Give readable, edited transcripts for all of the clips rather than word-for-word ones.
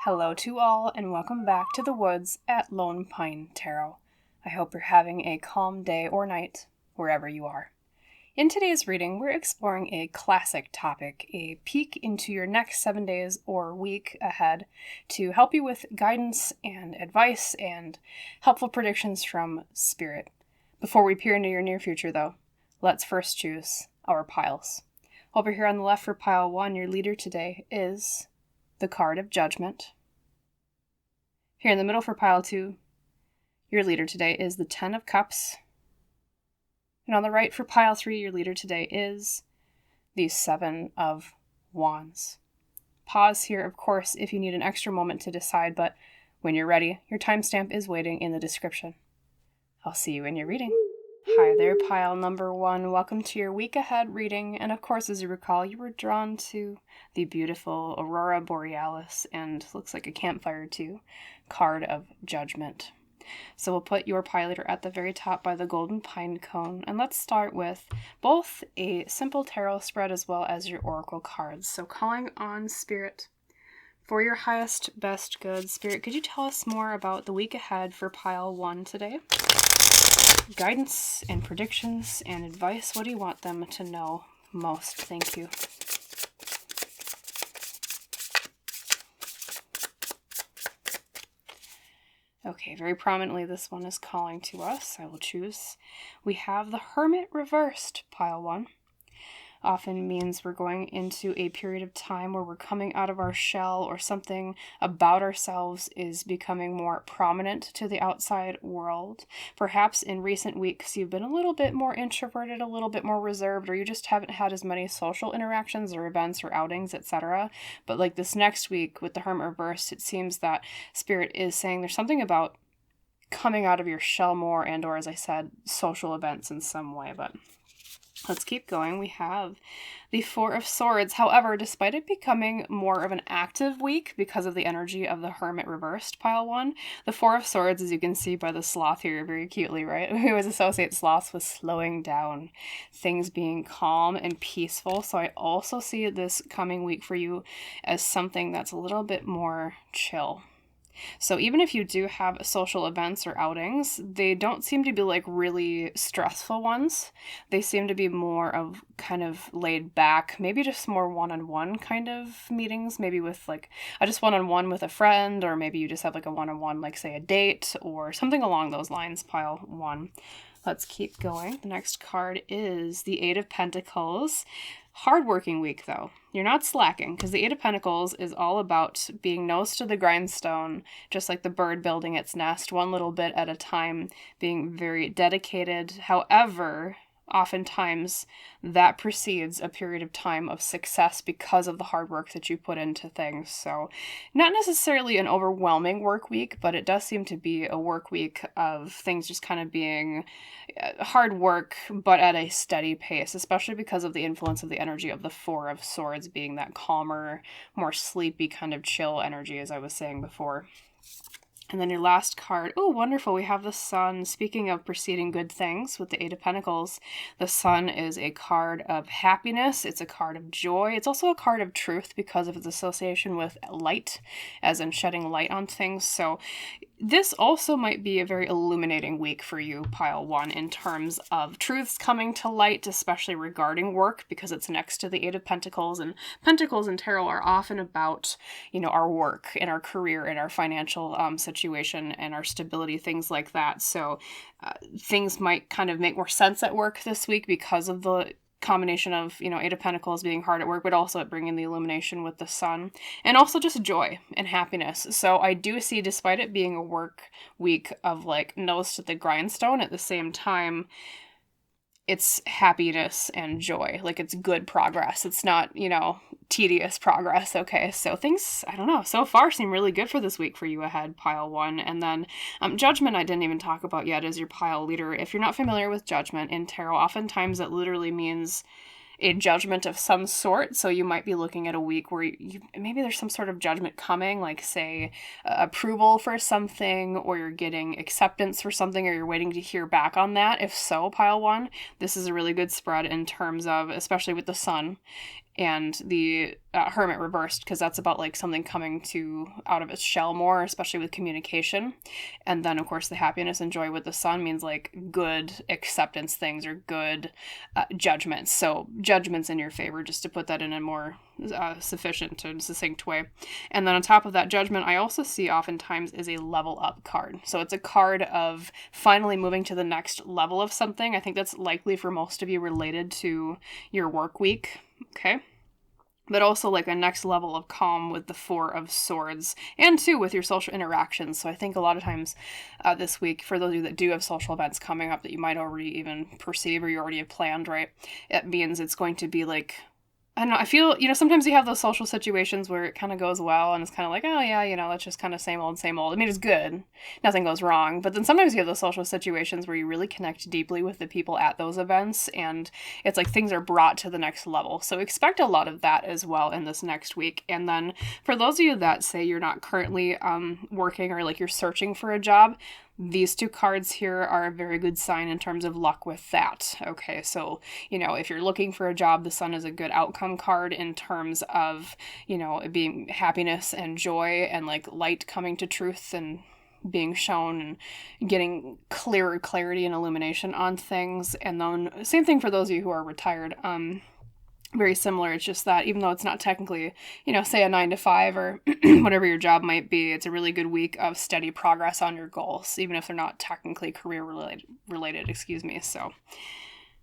Hello to all, and welcome back to the woods at Lone Pine Tarot. I hope you're having a calm day or night, wherever you are. In today's reading, we're exploring a classic topic, a peek into your next 7 days or week ahead to help you with guidance and advice and helpful predictions from Spirit. Before we peer into your near future, though, let's first choose our piles. Over here on the left for pile 1, your leader today is the card of Judgment. Here in the middle for pile 2, your leader today is the 10 of Cups. And on the right for pile 3, your leader today is the 7 of Wands. Pause here, of course, if you need an extra moment to decide, but when you're ready, your timestamp is waiting in the description. I'll see you in your reading. Hi there, pile number 1. Welcome to your week ahead reading. And of course, as you recall, you were drawn to the beautiful Aurora Borealis and looks like a campfire too, card of Judgment. So we'll put your pile leader at the very top by the golden pine cone. And let's start with both a simple tarot spread as well as your oracle cards. So calling on Spirit for your highest, best good. Spirit, could you tell us more about the week ahead for pile 1 today? Guidance and predictions and advice. What do you want them to know most? Thank you. Okay, very prominently this one is calling to us. I will choose. We have the Hermit reversed, pile 1. Often means we're going into a period of time where we're coming out of our shell or something about ourselves is becoming more prominent to the outside world. Perhaps in recent weeks you've been a little bit more introverted, a little bit more reserved, or you just haven't had as many social interactions or events or outings, etc. But like this next week with the Hermit reversed, it seems that Spirit is saying there's something about coming out of your shell more and or, as I said, social events in some way, but let's keep going. We have the 4 of Swords. However, despite it becoming more of an active week because of the energy of the Hermit reversed, pile 1, the 4 of Swords, as you can see by the sloth here very cutely, right? We always associate sloths with slowing down, things being calm and peaceful. So I also see this coming week for you as something that's a little bit more chill. So even if you do have social events or outings, they don't seem to be like really stressful ones. They seem to be more of kind of laid back, maybe just more one-on-one kind of meetings, maybe with like a just one-on-one with a friend, or maybe you just have like a one-on-one, like say a date or something along those lines, pile 1. Let's keep going. The next card is the 8 of Pentacles. Hardworking week, though. You're not slacking, because the 8 of Pentacles is all about being nose to the grindstone, just like the bird building its nest, one little bit at a time, being very dedicated. However, oftentimes that precedes a period of time of success because of the hard work that you put into things. So not necessarily an overwhelming work week, but it does seem to be a work week of things just kind of being hard work, but at a steady pace, especially because of the influence of the energy of the 4 of Swords being that calmer, more sleepy kind of chill energy, as I was saying before. And then your last card, oh, wonderful, we have the Sun. Speaking of preceding good things with the 8 of Pentacles, the Sun is a card of happiness. It's a card of joy. It's also a card of truth because of its association with light, as in shedding light on things. So this also might be a very illuminating week for you, pile 1, in terms of truths coming to light, especially regarding work, because it's next to the 8 of Pentacles, and Pentacles in tarot are often about, our work and our career and our financial situation and our stability, things like that. So things might kind of make more sense at work this week because of the combination of 8 of Pentacles being hard at work, but also bringing the illumination with the Sun, and also just joy and happiness. So I do see, despite it being a work week of like nose to the grindstone, at the same time it's happiness and joy. Like it's good progress. It's not, tedious progress. Okay, so things, I don't know, so far seem really good for this week for you ahead, pile 1. And then Judgment I didn't even talk about yet as your pile leader. If you're not familiar with Judgment in tarot, oftentimes it literally means a judgment of some sort. So you might be looking at a week where maybe there's some sort of judgment coming, like say approval for something, or you're getting acceptance for something, or you're waiting to hear back on that. If so, pile one, this is a really good spread in terms of, especially with the sun, and the Hermit reversed, because that's about like something coming to out of its shell more, especially with communication. And then of course the happiness and joy with the Sun means like good acceptance things, or good judgments. So judgments in your favor, just to put that in a more sufficient and succinct way. And then on top of that, Judgment I also see oftentimes is a level up card. So it's a card of finally moving to the next level of something. I think that's likely for most of you related to your work week. Okay. But also like a next level of calm with the Four of Swords, and too with your social interactions. So I think a lot of times this week, for those of you that do have social events coming up that you might already even perceive, or you already have planned, right? It means it's going to be like, I don't know, I feel, sometimes you have those social situations where it kind of goes well and it's kind of like, oh yeah, that's just kind of same old, same old. I mean, it's good. Nothing goes wrong. But then sometimes you have those social situations where you really connect deeply with the people at those events, and it's like things are brought to the next level. So expect a lot of that as well in this next week. And then for those of you that say you're not currently working, or like you're searching for a job, these two cards here are a very good sign in terms of luck with that. Okay, so, if you're looking for a job, the Sun is a good outcome card in terms of, it being happiness and joy and like light coming to truth and being shown and getting clearer clarity and illumination on things. And then same thing for those of you who are retired. Very similar. It's just that even though it's not technically, say a 9 to 5 or whatever your job might be, it's a really good week of steady progress on your goals, even if they're not technically career related, excuse me. So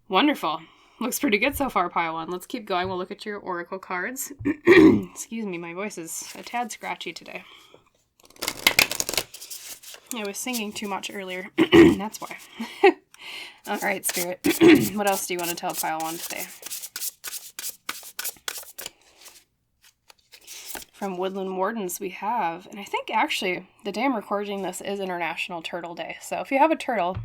wonderful. Looks pretty good so far, pile one. Let's keep going. We'll look at your oracle cards. Excuse me, my voice is a tad scratchy today. I was singing too much earlier. That's why. All right, Spirit. What else do you want to tell pile one today? From Woodland Wardens we have, and I think actually the day I'm recording this is International Turtle Day. So if you have a turtle,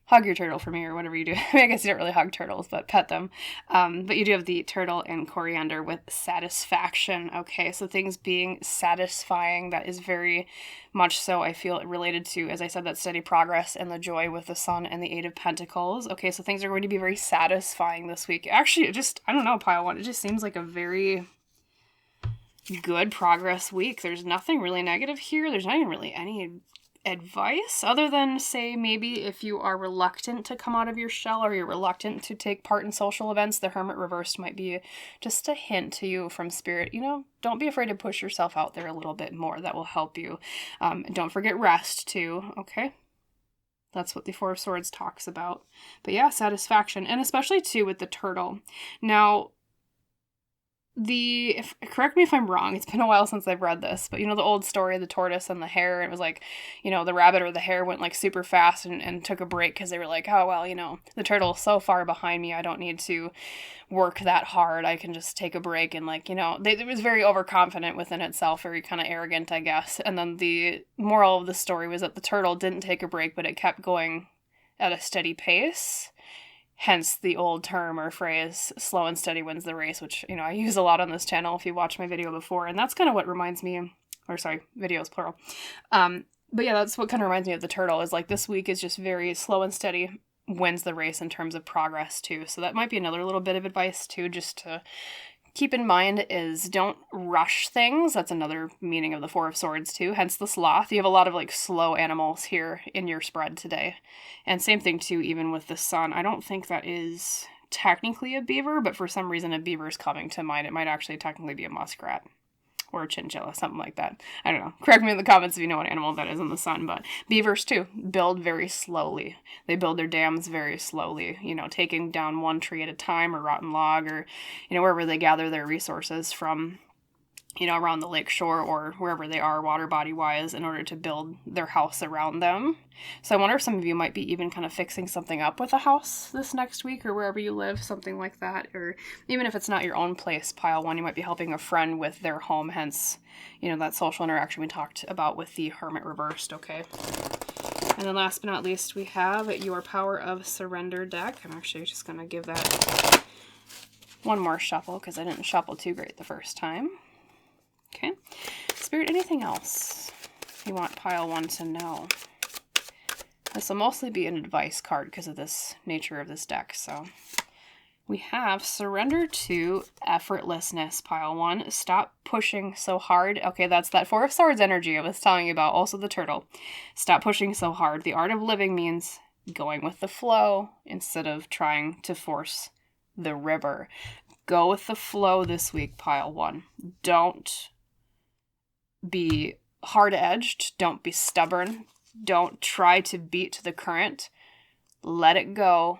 hug your turtle for me, or whatever you do. I mean, I guess you don't really hug turtles, but pet them. But you do have the turtle and coriander with satisfaction. Okay, so things being satisfying, that is very much so, I feel, related to, as I said, that steady progress and the joy with the Sun and the Eight of Pentacles. Okay, so things are going to be very satisfying this week. Actually, I don't know, pile one, it just seems like a very good progress week. There's nothing really negative here. There's not even really any advice other than, say, maybe if you are reluctant to come out of your shell, or you're reluctant to take part in social events, the Hermit reversed might be just a hint to you from Spirit. Don't be afraid to push yourself out there a little bit more. That will help you. Don't forget rest too. Okay. That's what the Four of Swords talks about. But yeah, satisfaction, and especially too with the turtle. Now, correct me if I'm wrong, it's been a while since I've read this, but the old story of the tortoise and the hare, it was like, the rabbit or the hare went like super fast and took a break because they were like, oh, well, the turtle's so far behind me, I don't need to work that hard, I can just take a break. And like, it was very overconfident within itself, very kind of arrogant, I guess. And then the moral of the story was that the turtle didn't take a break, but it kept going at a steady pace. Hence the old term or phrase, slow and steady wins the race, which, I use a lot on this channel if you watched my video before. And that's kind of what reminds me, videos plural. But yeah, that's what kind of reminds me of the turtle, is like this week is just very slow and steady wins the race in terms of progress too. So that might be another little bit of advice too, just to keep in mind, is don't rush things. That's another meaning of the Four of Swords too, hence the sloth. You have a lot of like slow animals here in your spread today. And same thing too, even with the Sun. I don't think that is technically a beaver, but for some reason a beaver is coming to mind. It might actually technically be a muskrat or a chinchilla, something like that. I don't know. Correct me in the comments if you know what animal that is in the Sun, but beavers too build very slowly. They build their dams very slowly, taking down one tree at a time, or rotten log, or, wherever they gather their resources from, around the lake shore or wherever they are water body wise, in order to build their house around them. So I wonder if some of you might be even kind of fixing something up with a house this next week, or wherever you live, something like that. Or even if it's not your own place, pile one, you might be helping a friend with their home, hence, that social interaction we talked about with the Hermit reversed. Okay. And then last but not least, we have your Power of Surrender deck. I'm actually just going to give that one more shuffle because I didn't shuffle too great the first time. Okay. Spirit, anything else you want pile one to know? This will mostly be an advice card because of this nature of this deck, so We have surrender to effortlessness, pile 1. Stop pushing so hard. Okay, that's that Four of Swords energy I was telling you about, also the turtle. Stop pushing so hard. The art of living means going with the flow instead of trying to force the river. Go with the flow this week, pile 1. Don't be hard-edged. Don't be stubborn. Don't try to beat the current. Let it go,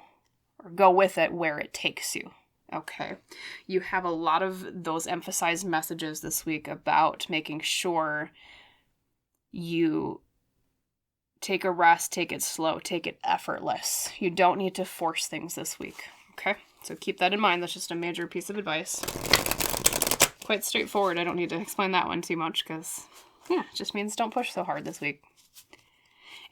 or go with it where it takes you. Okay. You have a lot of those emphasized messages this week about making sure you take a rest, take it slow, take it effortless. You don't need to force things this week. Okay? So keep that in mind. That's just a major piece of advice. Quite straightforward. I don't need to explain that one too much because, yeah, it just means don't push so hard this week.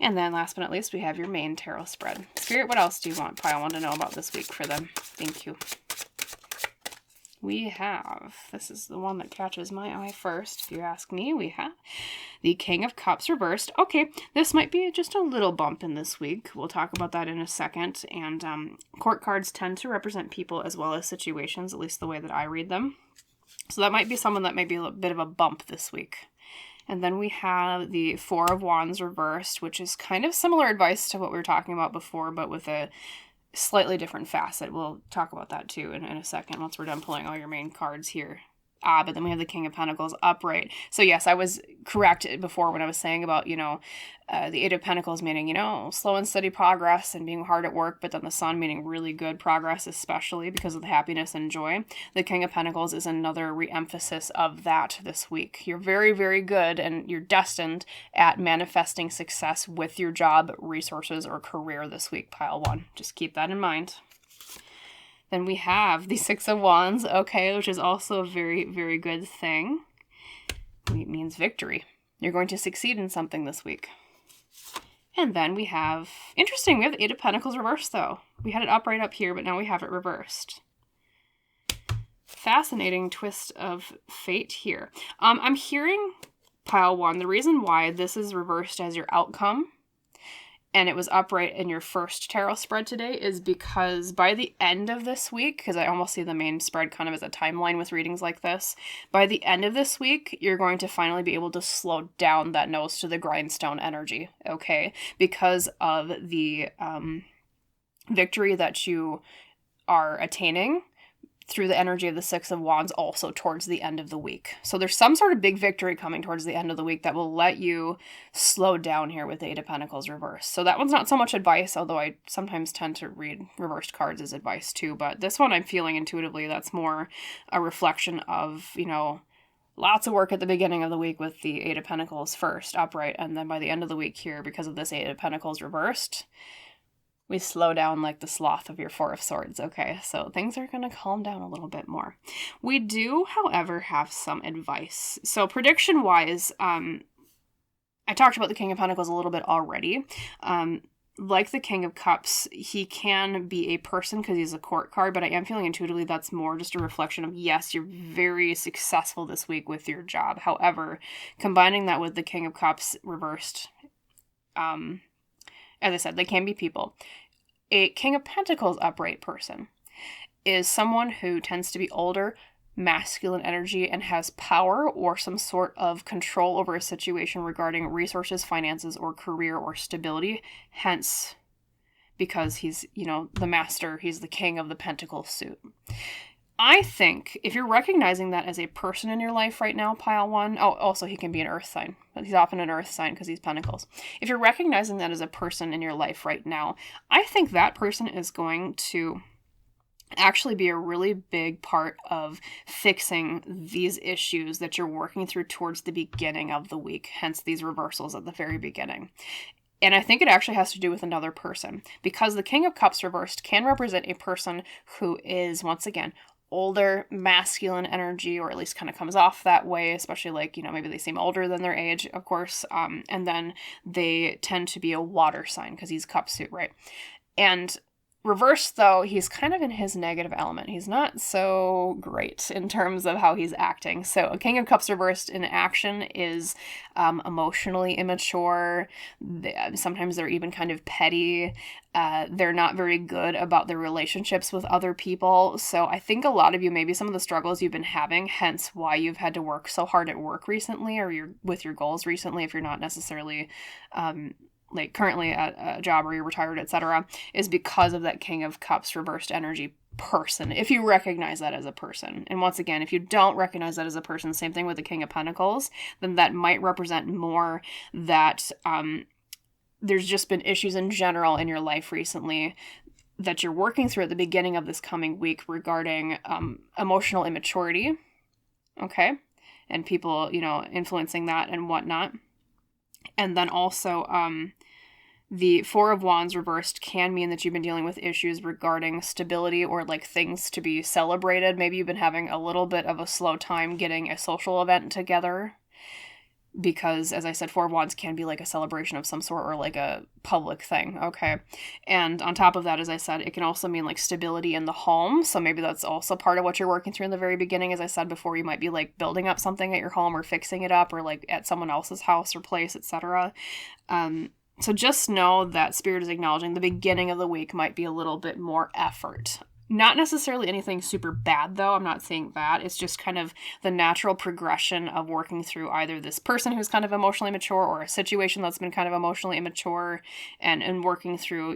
And then last but not least, we have your main tarot spread. Spirit, what else do you want pile 1 to know about this week for them? Thank you. We have, this is the one that catches my eye first, if you ask me, we have the King of Cups reversed. Okay, this might be just a little bump in this week. We'll talk about that in a second. And court cards tend to represent people as well as situations, at least the way that I read them. So that might be someone that may be a bit of a bump this week. And then we have the Four of Wands reversed, which is kind of similar advice to what we were talking about before, but with a slightly different facet. We'll talk about that too in a second once we're done pulling all your main cards here. But then we have the King of Pentacles upright. So yes, I was correct before when I was saying about, the Eight of Pentacles meaning, slow and steady progress and being hard at work, but then the Sun meaning really good progress, especially because of the happiness and joy. The King of Pentacles is another re-emphasis of that this week. You're very, very good and you're destined at manifesting success with your job, resources, or career this week, pile 1. Just keep that in mind. Then we have the Six of Wands, okay, which is also a very, very good thing. It means victory. You're going to succeed in something this week. And then we have, interesting, we have the Eight of Pentacles reversed, though. We had it upright up here, but now we have it reversed. Fascinating twist of fate here. I'm hearing, pile 1, the reason why this is reversed as your outcome and it was upright in your first tarot spread today is because by the end of this week, because I almost see the main spread kind of as a timeline with readings like this, by the end of this week, you're going to finally be able to slow down that nose to the grindstone energy, okay? Because of the victory that you are attaining through the energy of the Six of Wands also towards the end of the week. So there's some sort of big victory coming towards the end of the week that will let you slow down here with the Eight of Pentacles reversed. So that one's not so much advice, although I sometimes tend to read reversed cards as advice too. But this one I'm feeling intuitively that's more a reflection of, lots of work at the beginning of the week with the Eight of Pentacles first upright. And then by the end of the week here, because of this Eight of Pentacles reversed, we slow down like the sloth of your Four of Swords, okay? So things are going to calm down a little bit more. We do, however, have some advice. So prediction-wise, I talked about the King of Pentacles a little bit already. Like the King of Cups, he can be a person because he's a court card, but I am feeling intuitively that's more just a reflection of, yes, you're very successful this week with your job. However, combining that with the King of Cups reversed, as I said, they can be people. A King of Pentacles upright person is someone who tends to be older, masculine energy, and has power or some sort of control over a situation regarding resources, finances, or career or stability. Hence, because he's, the master, he's the king of the pentacle suit. I think if you're recognizing that as a person in your life right now, pile 1, also he can be an earth sign, but he's often an earth sign because he's pentacles. If you're recognizing that as a person in your life right now, I think that person is going to actually be a really big part of fixing these issues that you're working through towards the beginning of the week, hence these reversals at the very beginning. And I think it actually has to do with another person because the King of Cups reversed can represent a person who is, once again, older, masculine energy, or at least kind of comes off that way, especially maybe they seem older than their age, of course. And then they tend to be a water sign because he's cup suit, right? And Reversed, though, he's kind of in his negative element. He's not so great in terms of how he's acting. So a King of Cups reversed in action is emotionally immature. Sometimes they're even kind of petty. They're not very good about their relationships with other people. So I think a lot of you, maybe some of the struggles you've been having, hence why you've had to work so hard at work recently, or you're with your goals recently, if you're not necessarily like currently at a job or you're retired, etc., is because of that King of Cups reversed energy person, if you recognize that as a person. And once again, if you don't recognize that as a person, same thing with the King of Pentacles, then that might represent more that there's just been issues in general in your life recently that you're working through at the beginning of this coming week regarding emotional immaturity, okay? And people, influencing that and whatnot. And then also, the Four of Wands reversed can mean that you've been dealing with issues regarding stability or like things to be celebrated. Maybe you've been having a little bit of a slow time getting a social event together because, as I said, Four of Wands can be like a celebration of some sort or like a public thing, okay? And on top of that, as I said, it can also mean like stability in the home. So maybe that's also part of what you're working through in the very beginning. As I said before, you might be like building up something at your home or fixing it up or like at someone else's house or place, etc. So just know that Spirit is acknowledging the beginning of the week might be a little bit more effort. Not necessarily anything super bad, though. I'm not saying that. It's just kind of the natural progression of working through either this person who's kind of emotionally mature or a situation that's been kind of emotionally immature and working through,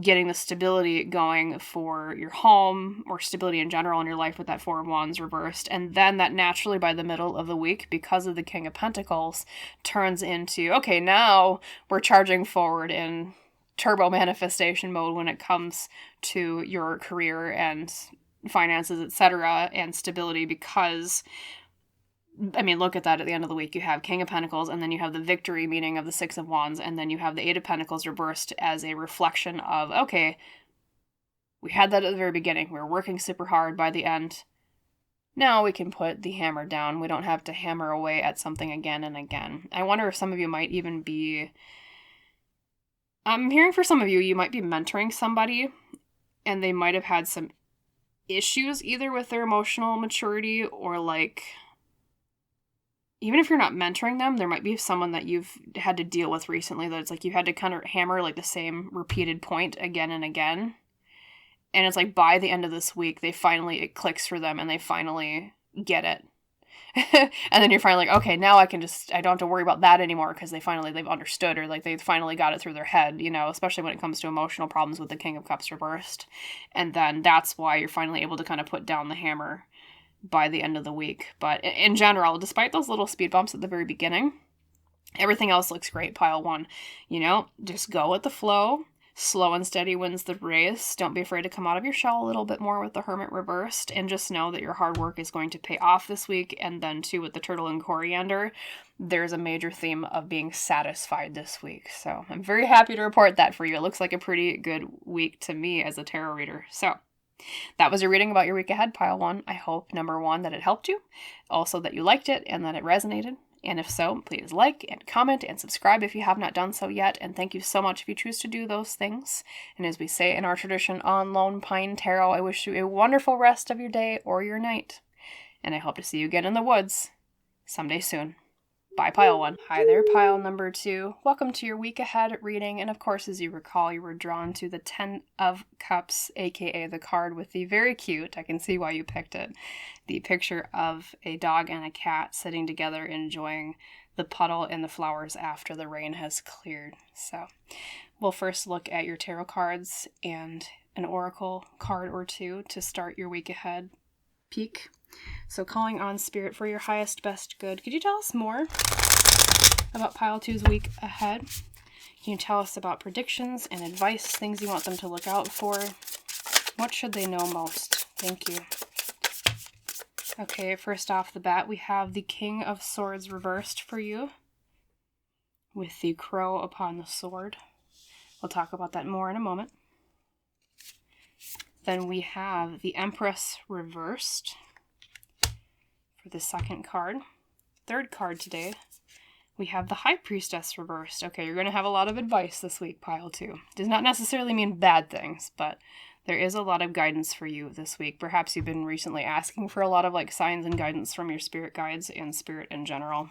getting the stability going for your home or stability in general in your life with that Four of Wands reversed. And then that naturally by the middle of the week, because of the King of Pentacles, turns into, okay, now we're charging forward in turbo manifestation mode when it comes to your career and finances, etc., and stability, because look at that. At the end of the week, you have King of Pentacles, and then you have the victory meaning of the Six of Wands, and then you have the Eight of Pentacles reversed as a reflection of, okay, we had that at the very beginning. We were working super hard. By the end, now we can put the hammer down. We don't have to hammer away at something again and again. I wonder if some of you might even be... I'm hearing for some of you, you might be mentoring somebody, and they might have had some issues either with their emotional maturity or like... Even if you're not mentoring them, there might be someone that you've had to deal with recently that it's like you had to kind of hammer like the same repeated point again and again. And it's like by the end of this week, it clicks for them and they finally get it. And then you're finally like, okay, now I don't have to worry about that anymore because they've understood or like they finally got it through their head, especially when it comes to emotional problems with the King of Cups reversed. And then that's why you're finally able to kind of put down the hammer by the end of the week. But in general, despite those little speed bumps at the very beginning, everything else looks great, pile one. Just go with the flow. Slow and steady wins the race. Don't be afraid to come out of your shell a little bit more with the Hermit reversed, and just know that your hard work is going to pay off this week. And then too, with the Turtle and Coriander, there's a major theme of being satisfied this week. So I'm very happy to report that for you. It looks like a pretty good week to me as a tarot reader. So that was your reading about your week ahead, pile one. I hope, number one, that it helped you. Also, that you liked it and that it resonated. And if so, please like and comment and subscribe if you have not done so yet. And thank you so much if you choose to do those things. And as we say in our tradition on Lone Pine Tarot, I wish you a wonderful rest of your day or your night. And I hope to see you again in the woods someday soon. Bye, pile one. Hi there, pile number two. Welcome to your week ahead reading. And of course, as you recall, you were drawn to the 10 of Cups, aka the card with the very cute, I can see why you picked it, the picture of a dog and a cat sitting together enjoying the puddle in the flowers after the rain has cleared. So we'll first look at your tarot cards and an oracle card or two to start your week ahead peek. So calling on Spirit for your highest best good. Could you tell us more about pile two's week ahead? Can you tell us about predictions and advice, things you want them to look out for? What should they know most? Thank you. Okay, first off the bat, we have the King of Swords reversed for you with the crow upon the sword. We'll talk about that more in a moment. Then we have the Empress reversed for the second card. Third card today, we have the High Priestess reversed. Okay, you're going to have a lot of advice this week, pile 2. Does not necessarily mean bad things, but there is a lot of guidance for you this week. Perhaps you've been recently asking for a lot of like signs and guidance from your spirit guides and spirit in general.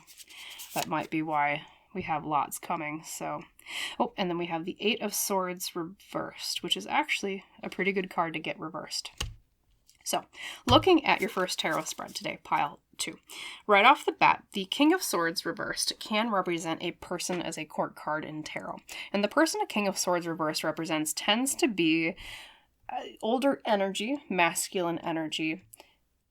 That might be why we have lots coming. So, oh, and then we have the 8 of Swords reversed, which is actually a pretty good card to get reversed. So, looking at your first tarot spread today, pile 2. Right off the bat, the King of Swords reversed can represent a person as a court card in tarot. And the person a King of Swords reversed represents tends to be older energy, masculine energy,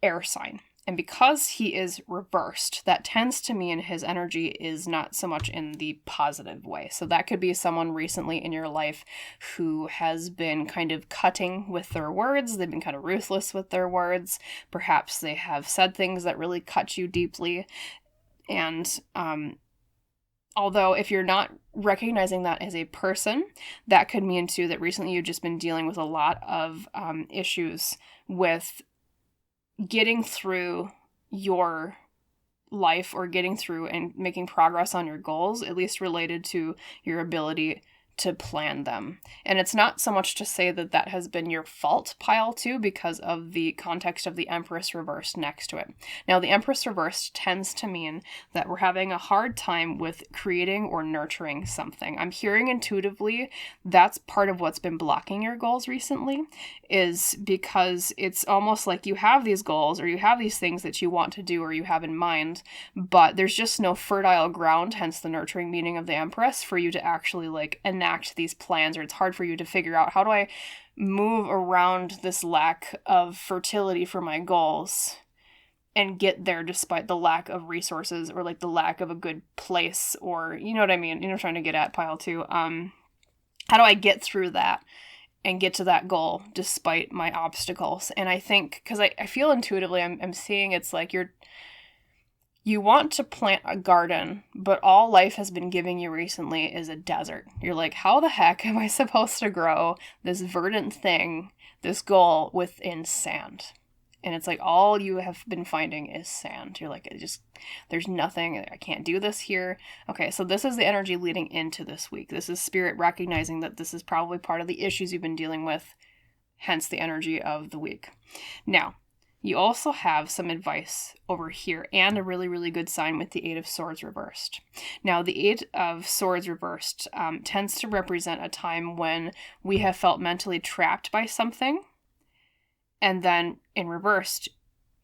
air sign. And because he is reversed, that tends to mean his energy is not so much in the positive way. So that could be someone recently in your life who has been kind of cutting with their words. They've been kind of ruthless with their words. Perhaps they have said things that really cut you deeply. And although if you're not recognizing that as a person, that could mean too that recently you've just been dealing with a lot of issues with getting through your life or getting through and making progress on your goals, at least related to your ability to plan them. And it's not so much to say that that has been your fault, pile 2, because of the context of the Empress reversed next to it. Now, the Empress reversed tends to mean that we're having a hard time with creating or nurturing something. I'm hearing intuitively that's part of what's been blocking your goals recently, is because it's almost like you have these goals or you have these things that you want to do or you have in mind, but there's just no fertile ground, hence the nurturing meaning of the Empress, for you to actually like enact these plans, or it's hard for you to figure out, how do I move around this lack of fertility for my goals and get there despite the lack of resources or like the lack of a good place, or you know what I mean? You're trying to get at, pile 2. How do I get through that and get to that goal despite my obstacles? And I think, because I feel intuitively, I'm seeing it's like you want to plant a garden, but all life has been giving you recently is a desert. You're like, how the heck am I supposed to grow this verdant thing, this goal, within sand? And it's like all you have been finding is sand. You're like, there's nothing, I can't do this here. Okay, so this is the energy leading into this week. This is spirit recognizing that this is probably part of the issues you've been dealing with, hence the energy of the week. Now, you also have some advice over here and a really, really good sign with the 8 of Swords reversed. Now, the 8 of Swords reversed tends to represent a time when we have felt mentally trapped by something, and then in reversed,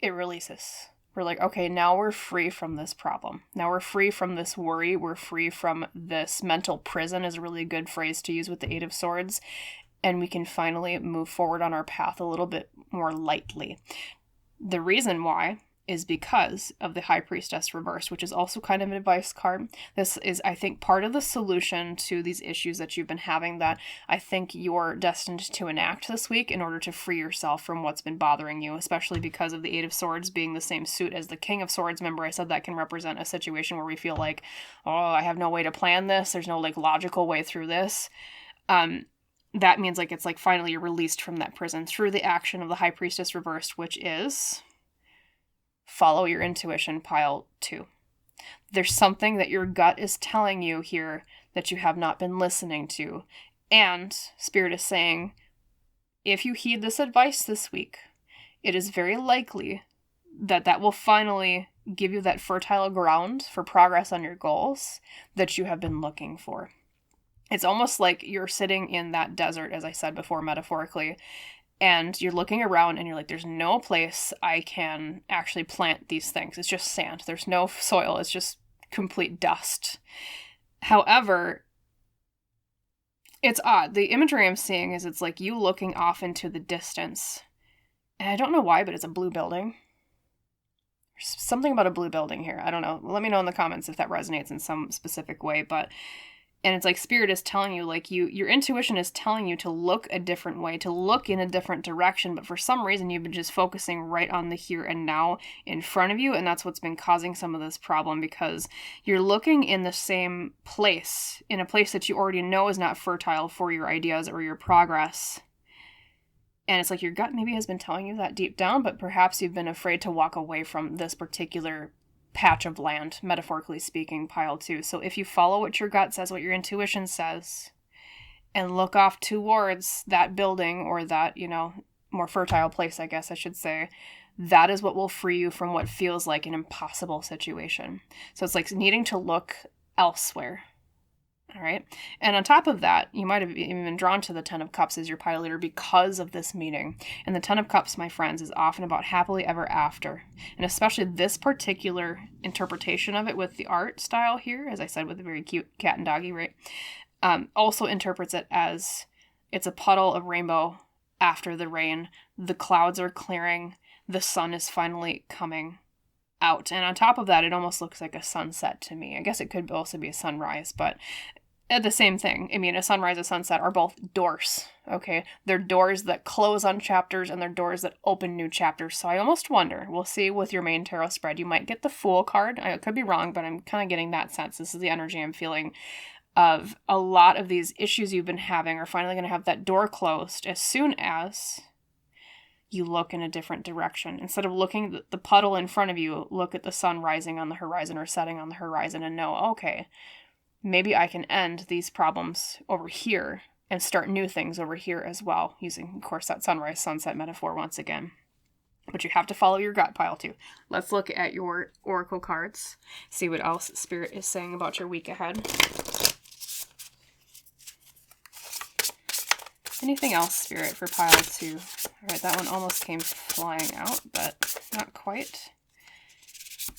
it releases. We're like, okay, now we're free from this problem. Now we're free from this worry. We're free from this mental prison, is a really good phrase to use with the 8 of Swords. And we can finally move forward on our path a little bit more lightly. The reason why is because of the High Priestess reversed, which is also kind of an advice card. This is, I think, part of the solution to these issues that you've been having that I think you're destined to enact this week in order to free yourself from what's been bothering you, especially because of the 8 of Swords being the same suit as the King of Swords. Remember, I said that can represent a situation where we feel like, oh, I have no way to plan this. There's no like logical way through this. That means like it's like finally you're released from that prison through the action of the High Priestess reversed, which is follow your intuition, pile 2. There's something that your gut is telling you here that you have not been listening to. And Spirit is saying, if you heed this advice this week, it is very likely that that will finally give you that fertile ground for progress on your goals that you have been looking for. It's almost like you're sitting in that desert, as I said before, metaphorically, and you're looking around and you're like, there's no place I can actually plant these things. It's just sand. There's no soil. It's just complete dust. However, it's odd. The imagery I'm seeing is it's like you looking off into the distance. And I don't know why, but it's a blue building. There's something about a blue building here. I don't know. Let me know in the comments if that resonates in some specific way, but... And it's like Spirit is telling you, like your intuition is telling you to look a different way, to look in a different direction. But for some reason, you've been just focusing right on the here and now in front of you. And that's what's been causing some of this problem, because you're looking in the same place, in a place that you already know is not fertile for your ideas or your progress. And it's like your gut maybe has been telling you that deep down, but perhaps you've been afraid to walk away from this particular patch of land, metaphorically speaking, pile 2. So if you follow what your gut says, what your intuition says, and look off towards that building or that, more fertile place, I guess I should say, that is what will free you from what feels like an impossible situation. So it's like needing to look elsewhere. All right. And on top of that, you might have even been drawn to the Ten of Cups as your pile leader because of this meeting. And the Ten of Cups, my friends, is often about happily ever after. And especially this particular interpretation of it with the art style here, as I said, with a very cute cat and doggy, right? Also interprets it as it's a puddle of rainbow after the rain. The clouds are clearing. The sun is finally coming out. And on top of that, it almost looks like a sunset to me. I guess it could also be a sunrise, but the same thing. I mean, a sunrise, a sunset are both doors, okay? They're doors that close on chapters and they're doors that open new chapters. So I almost wonder, we'll see with your main tarot spread, you might get the Fool card. I could be wrong, but I'm kind of getting that sense. This is the energy I'm feeling of a lot of these issues you've been having are finally going to have that door closed as soon as you look in a different direction. Instead of looking at the puddle in front of you, look at the sun rising on the horizon or setting on the horizon and know, okay, maybe I can end these problems over here and start new things over here as well, using, of course, that sunrise, sunset metaphor once again. But you have to follow your gut, pile 2. Let's look at your oracle cards, see what else Spirit is saying about your week ahead. Anything else, Spirit, for pile 2? All right, that one almost came flying out, but not quite.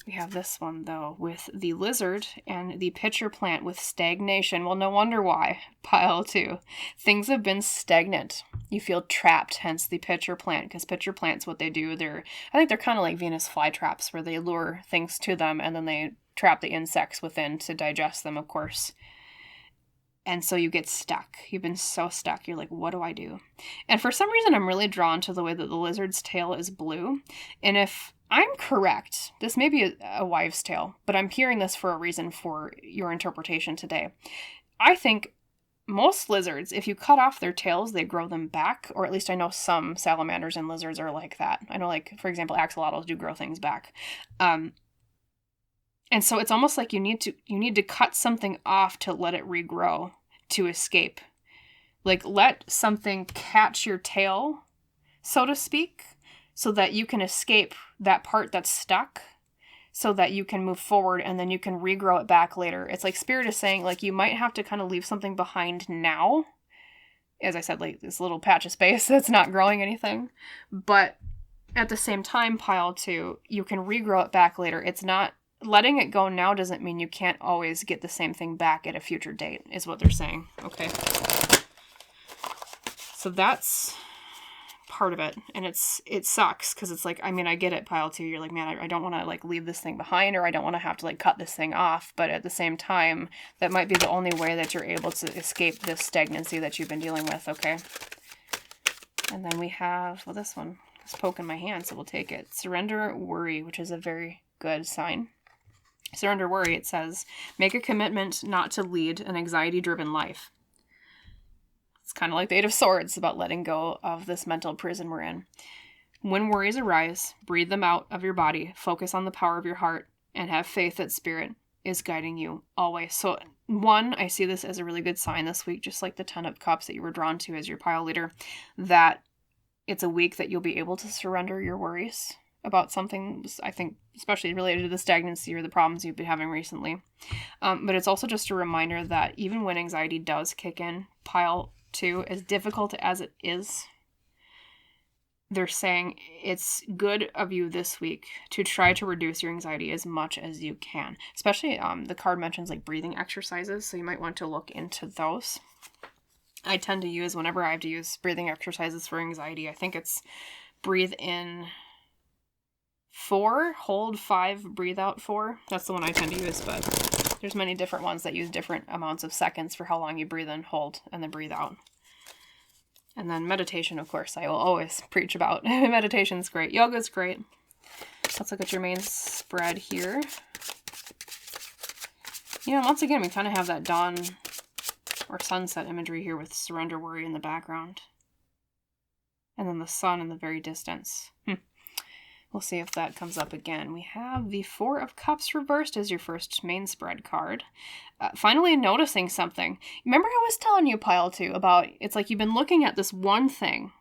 We have this one, though, with the lizard and the pitcher plant with stagnation. Well, no wonder why. Pile 2. Things have been stagnant. You feel trapped, hence the pitcher plant, because pitcher plants, what they do, I think they're kind of like Venus flytraps, where they lure things to them, and then they trap the insects within to digest them, of course. And so you get stuck. You've been so stuck. You're like, what do I do? And for some reason, I'm really drawn to the way that the lizard's tail is blue. And if I'm correct, this may be a wives' tale, but I'm hearing this for a reason for your interpretation today. I think most lizards, if you cut off their tails, they grow them back, or at least I know some salamanders and lizards are like that. I know, like, for example, axolotls do grow things back. And so it's almost like you need to cut something off to let it regrow, to escape. Like, let something catch your tail, so to speak, so that you can escape that part that's stuck, so that you can move forward and then you can regrow it back later. It's like Spirit is saying, like, you might have to kind of leave something behind now. As I said, like, this little patch of space that's not growing anything. But at the same time, pile 2, you can regrow it back later. It's not... Letting it go now doesn't mean you can't always get the same thing back at a future date, is what they're saying. Okay. So that's part of it. And it sucks, because it's like, I mean, I get it, pile 2. You're like, man, I don't want to, like, leave this thing behind, or I don't want to have to, like, cut this thing off. But at the same time, that might be the only way that you're able to escape this stagnancy that you've been dealing with, okay? And then we have, well, this one is poking my hand, so we'll take it. Surrender worry, which is a very good sign. Surrender worry, it says, make a commitment not to lead an anxiety-driven life. It's kind of like the Eight of Swords, about letting go of this mental prison we're in. When worries arise, breathe them out of your body, focus on the power of your heart, and have faith that Spirit is guiding you always. So, one, I see this as a really good sign this week, just like the Ten of Cups that you were drawn to as your pile leader, that it's a week that you'll be able to surrender your worries about something, I think, especially related to the stagnancy or the problems you've been having recently. But it's also just a reminder that even when anxiety does kick in, pile 2, as difficult as it is, they're saying it's good of you this week to try to reduce your anxiety as much as you can. Especially, the card mentions, like, breathing exercises, so you might want to look into those. I tend to use, whenever I have to use breathing exercises for anxiety, I think it's breathe in 4, hold 5, breathe out 4. That's the one I tend to use, but there's many different ones that use different amounts of seconds for how long you breathe in, hold, and then breathe out. And then meditation, of course, I will always preach about. Meditation's great. Yoga's great. Let's look at your main spread here. You know, once again, we kind of have that dawn or sunset imagery here with surrender worry in the background. And then the sun in the very distance. We'll see if that comes up again. We have the Four of Cups reversed as your first main spread card. Finally noticing something. Remember I was telling you, Pile 2, about it's like you've been looking at this one thing,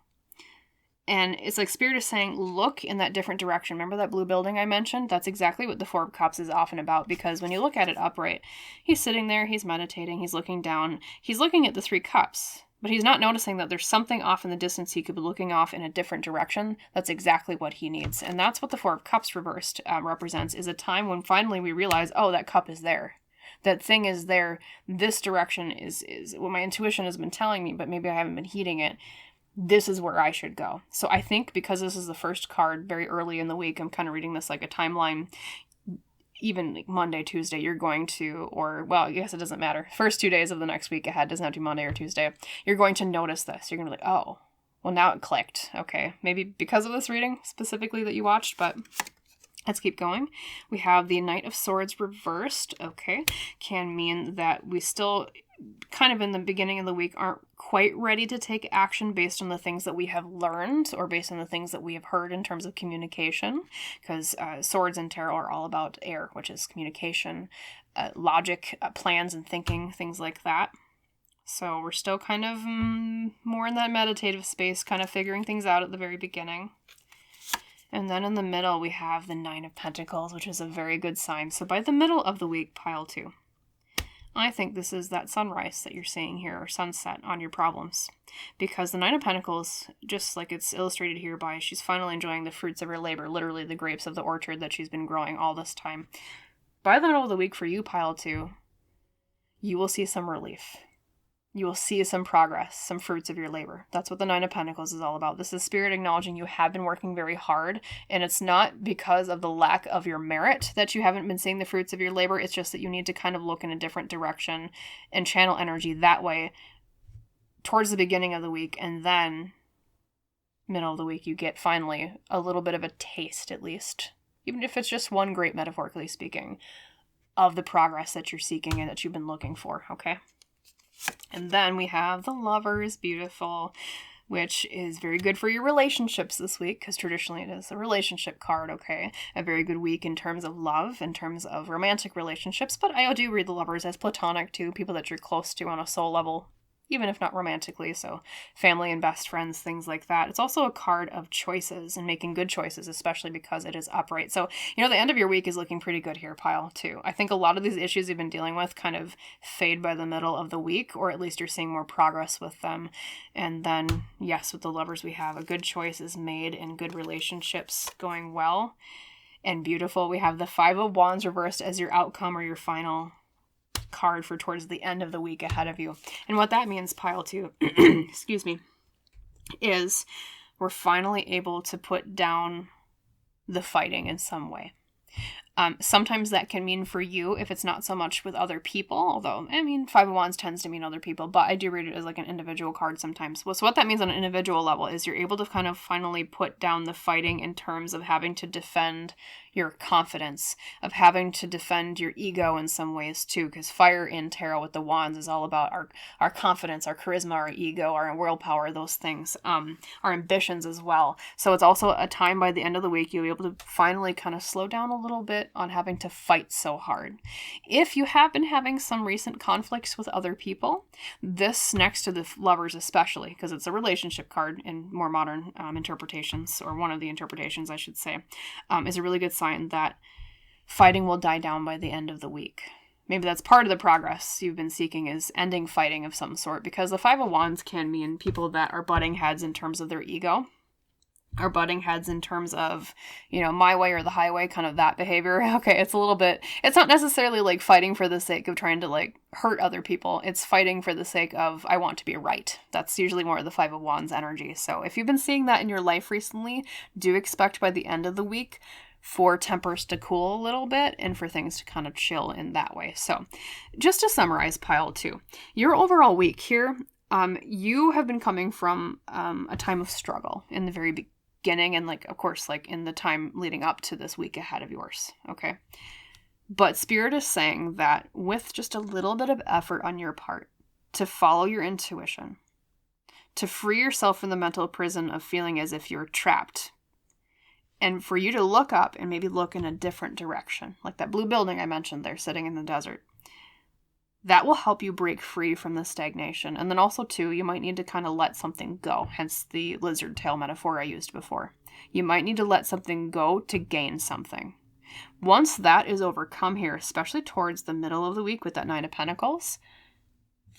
and it's like Spirit is saying, look in that different direction. Remember that blue building I mentioned? That's exactly what the Four of Cups is often about, because when you look at it upright, he's sitting there, he's meditating, he's looking down, he's looking at the Three Cups. But he's not noticing that there's something off in the distance. He could be looking off in a different direction. That's exactly what he needs. And that's what the Four of Cups reversed represents, is a time when finally we realize, oh, that cup is there. That thing is there. This direction is what my intuition has been telling me, but maybe I haven't been heeding it. This is where I should go. So I think because this is the first card very early in the week, I'm kind of reading this like a timeline. Even like Monday, Tuesday, you're going to, or, well, I guess it doesn't matter. First 2 days of the next week ahead, doesn't have to be Monday or Tuesday. You're going to notice this. You're going to be like, oh, well, now it clicked. Okay, maybe because of this reading specifically that you watched, but let's keep going. We have the Knight of Swords reversed. Okay, can mean that we still kind of in the beginning of the week aren't quite ready to take action based on the things that we have learned or based on the things that we have heard in terms of communication, because swords and tarot are all about air, which is communication, logic, plans and thinking, things like that. So we're still kind of more in that meditative space, kind of figuring things out at the very beginning. And then in the middle, we have the Nine of Pentacles, which is a very good sign. So by the middle of the week, Pile 2, I think this is that sunrise that you're seeing here, or sunset on your problems. Because the Nine of Pentacles, just like it's illustrated here by, she's finally enjoying the fruits of her labor, literally the grapes of the orchard that she's been growing all this time. By the middle of the week for you, Pile 2, you will see some relief. You will see some progress, some fruits of your labor. That's what the Nine of Pentacles is all about. This is Spirit acknowledging you have been working very hard, and it's not because of the lack of your merit that you haven't been seeing the fruits of your labor. It's just that you need to kind of look in a different direction and channel energy that way towards the beginning of the week, and then middle of the week you get finally a little bit of a taste, at least, even if it's just one grape, metaphorically speaking, of the progress that you're seeking and that you've been looking for, okay? And then we have the Lovers, beautiful, which is very good for your relationships this week, because traditionally it is a relationship card, okay? A very good week in terms of love, in terms of romantic relationships, but I do read the Lovers as platonic too, people that you're close to on a soul level, even if not romantically, so family and best friends, things like that. It's also a card of choices and making good choices, especially because it is upright. So, the end of your week is looking pretty good here, Pile 2. I think a lot of these issues you've been dealing with kind of fade by the middle of the week, or at least you're seeing more progress with them. And then, yes, with the Lovers, we have a good choice is made and good relationships going well and beautiful. We have the Five of Wands reversed as your outcome or your final card for towards the end of the week ahead of you. And what that means, Pile 2, excuse me, is we're finally able to put down the fighting in some way. Sometimes that can mean for you, if it's not so much with other people, although, Five of Wands tends to mean other people, but I do read it as like an individual card sometimes. So what that means on an individual level is you're able to kind of finally put down the fighting in terms of having to defend your confidence, of having to defend your ego in some ways too, because fire in tarot with the wands is all about our confidence, our charisma, our ego, our willpower, those things, our ambitions as well. So it's also a time by the end of the week you'll be able to finally kind of slow down a little bit on having to fight so hard. If you have been having some recent conflicts with other people, this next to the Lovers especially, because it's a relationship card in more modern interpretations, or one of the interpretations I should say, is a really good sign that fighting will die down by the end of the week. Maybe that's part of the progress you've been seeking, is ending fighting of some sort, because the Five of Wands can mean people that are butting heads in terms of their ego, are butting heads in terms of, my way or the highway, kind of that behavior. Okay, it's not necessarily like fighting for the sake of trying to like hurt other people. It's fighting for the sake of, I want to be right. That's usually more of the Five of Wands energy. So if you've been seeing that in your life recently, do expect by the end of the week for tempers to cool a little bit and for things to kind of chill in that way. So just to summarize, Pile 2, your overall week here, you have been coming from a time of struggle in the very beginning, and of course, in the time leading up to this week ahead of yours, okay? But Spirit is saying that with just a little bit of effort on your part to follow your intuition, to free yourself from the mental prison of feeling as if you're trapped And for you to look up and maybe look in a different direction, like that blue building I mentioned there sitting in the desert. That will help you break free from the stagnation. And then also, too, you might need to kind of let something go, hence the lizard tail metaphor I used before. You might need to let something go to gain something. Once that is overcome here, especially towards the middle of the week with that Nine of Pentacles,